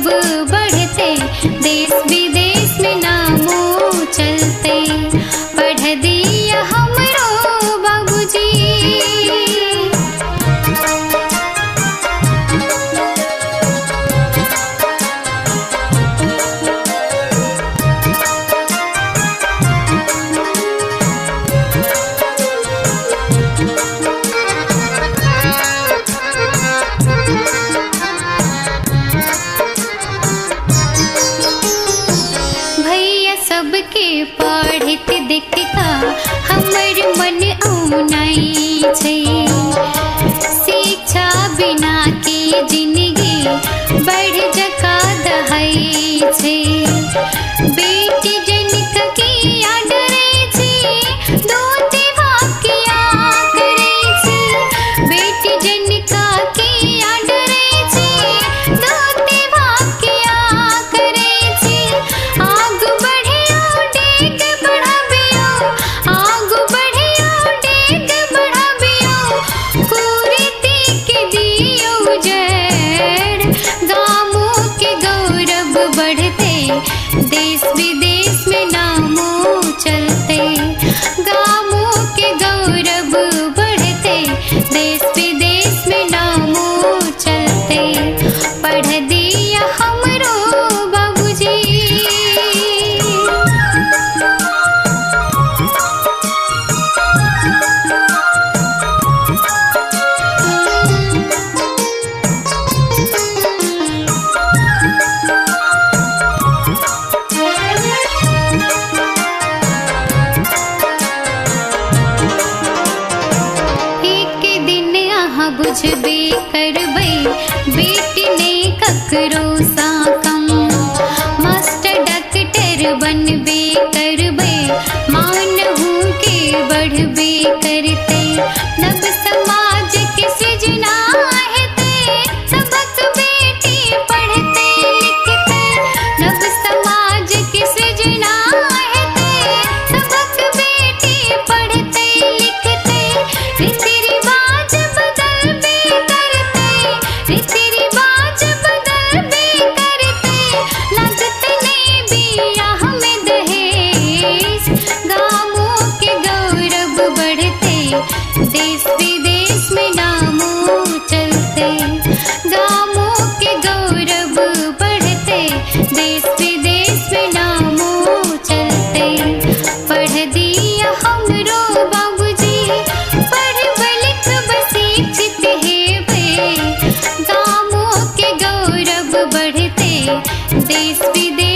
गौरव बढ़ते, देश विदेश में नामो चलते। पढ़ दिया हमरो बाबूजी। सबके पढ़त देखता हमर मन औनाई छै। शिक्षा बिना के जिंदगी बढ़ जका दहाई छै। बेटी जनक किया डरे छै, दोते वाकिया करे छै। बेटी जनक किया डरे छै, दोते वाकिया करे छै। आगू देश विदेश में नामो चलते। गामों के गौरव बढ़ते, देश विदेश में नामो चलते। पढ़ दिया हमरो बाबूजी। बुझबे करबै बेटी ने ककरो सा कम। मास्टर डॉक्टर बनबे करबै, मानहु के बढ़बे करते। नव समाज के सृजना हेते, सबक बेटी पढ़ते लिखते। नव समाज के सृजना हेते, सबक बेटी पढ़ते लिखते। रीति रिवाज रीति रिवाज बदलबे करते, लागत नहीं बियाह में दहेज। गामों के गौरव बढ़ते, देश विदेश में नामो चलते। गामों के गौरव बढ़ते, देश विदेश में नामो चलते। पढ़ दिया हमरो बाबूजी, पढ़ब लिखब शिक्षित हेबे। गामों के गौरव बढ़ते, देश विदेश